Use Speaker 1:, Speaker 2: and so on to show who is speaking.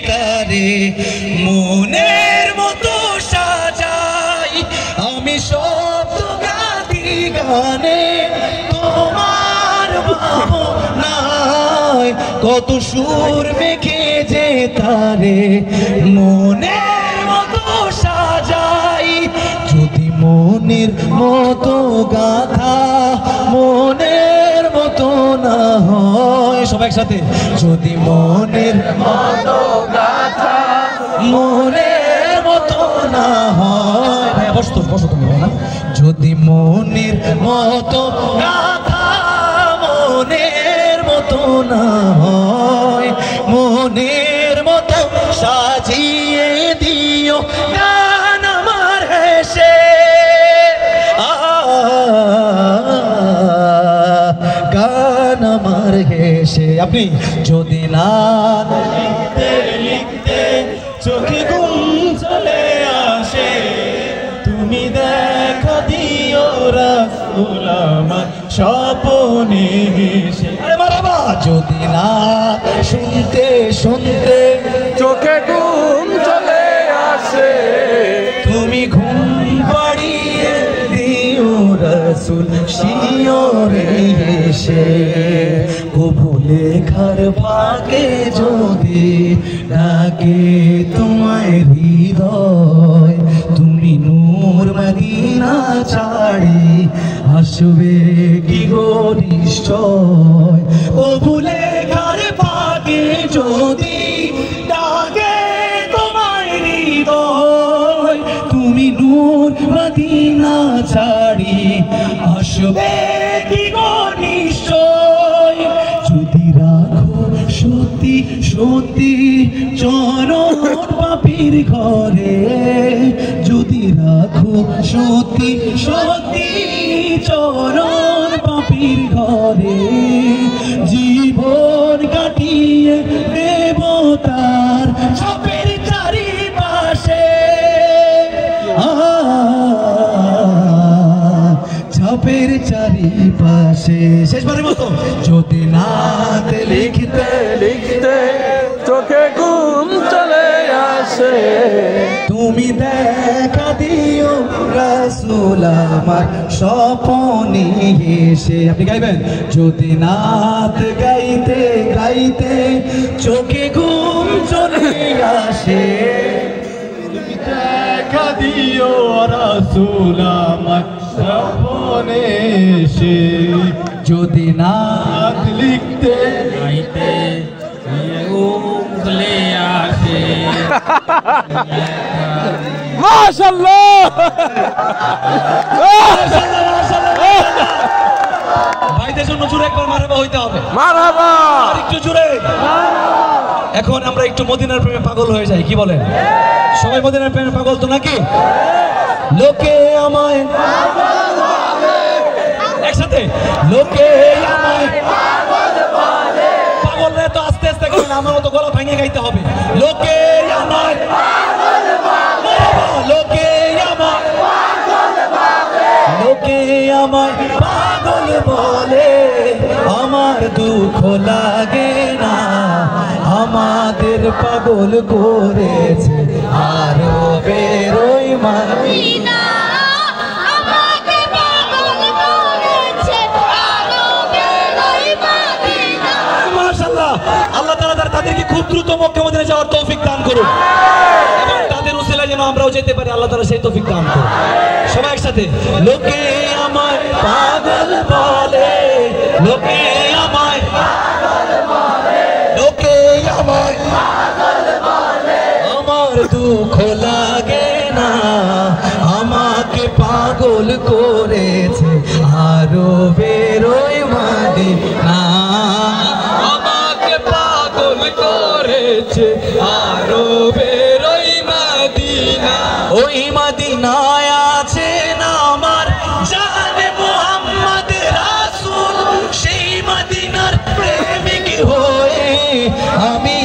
Speaker 1: তারে মনের মতো সাজাই আমি শব্দ গাতি গানে তোমার ভাবনায় কত সুর মেখে যে তারে মনের মতো সাজাই যদি মনের মতো গাথা মনের মতো না হয় সবাই একসাথে যদি মনের মতো গাথা মনের মতো না হয় ভাই বসো তুমি না যদি মনের মতো গাথা মনের মতো না হয় মনের মতো সাজিয়ে দিও গান আমার হেসে গান আমার হেসে আপনি যদি না লিখতে লিখতে চোখে ঘুম চলে আসে তুমি দেখা দিও রাসূল আমার স্বপ্নে হেসে আরে মারহাবা যদি না শুনতে শুনতে
Speaker 2: চোখে ঘুম চলে আসে
Speaker 1: তুমি ঘুম পাড়িয়ে দিও রাসূল শিয়রে এসে কবু লেখার ফাঁকে যদি ডাকে তোমায় হৃদয় তুমি নূর মদিনা ছাড়ি আসবে কি গো নিশ্চয় কবু লেখার ফাঁকে যদি ডাকে তোমায় হৃদয় তুমি নূর মদিনা ছাড়ি আসবে কি গো নিশ্চয় যদি রাখো সত্যি সত্যি চরণ পাপীর ঘরে যদি রাখো সত্যি সত্যি চরণ পাপীর ঘরে জীবন কাটিয়ে দেব তার ছাপের চারিপাশে ছাপের চারিপাশে শেষবারের মতো যদি নাতে লিখতে লিখতে
Speaker 2: চোখে ঘুম চলে আসে
Speaker 1: তুমি দেখা দিও রাসূল আমার স্বপ্নে এসে আপনি গাইবেন যদি নাত গাইতে গাইতে চোখে ঘুম চলে আসে দেখা দিও রাসূল আমার স্বপ্নে এসে যদি নাত লিখতে গাইতে চলে আসে
Speaker 2: মাশাআল্লাহ
Speaker 1: ভাইদের জন্য জোরে একবার মারহাবা হইতে হবে
Speaker 2: মারহাবা
Speaker 1: আর একটু জোরে এখন আমরা একটু মদিনার প্রেমে পাগল হয়ে যাই কি বলেন সবাই মদিনার প্রেমে পাগল তো নাকি লোকে আমায় পাগল বলে একসাথে লোকে আমায় পাগল বলে পাগল না তো আস্তে আস্তে গান আমার মতো গলা ভাঙিয়ে গাইতে হবে লোকে আমায় পাগল বলে লোকে আমায় পাগল বলে লোকে আমায় পাগল বলে আমার দুঃখ লাগে না আমাদের পাগল করেছে আরো বেরোই মদিনা
Speaker 3: আমাকে পাগল করেছে আরো বেরোই মদিনা
Speaker 1: মাশাআল্লাহ আল্লাহ তাআলা তাদেরকে খুব দ্রুত মক্কা মদিনা যাওয়ার তৌফিক দান করুন এবং তাদের উসিলায় যেন আমরাও যেতে পারি আল্লাহ তাআলা সেই তৌফিক দান করুন সবাই একসাথে লোকে আমায় পাগল বলে লোকে আমায় পাগল বলে লোকে আমায় পাগল বলে আমার দুঃখ লাগে না আমাকে পাগল করেছে আরো বেরোই মদিনা আমাকে পাগল করেছে আরো বেরোই মদিনা ওই মদিনায় আছেন আমার জানে মুহাম্মদ রাসূল সেই মদিনার প্রেমিক হয়ে আমি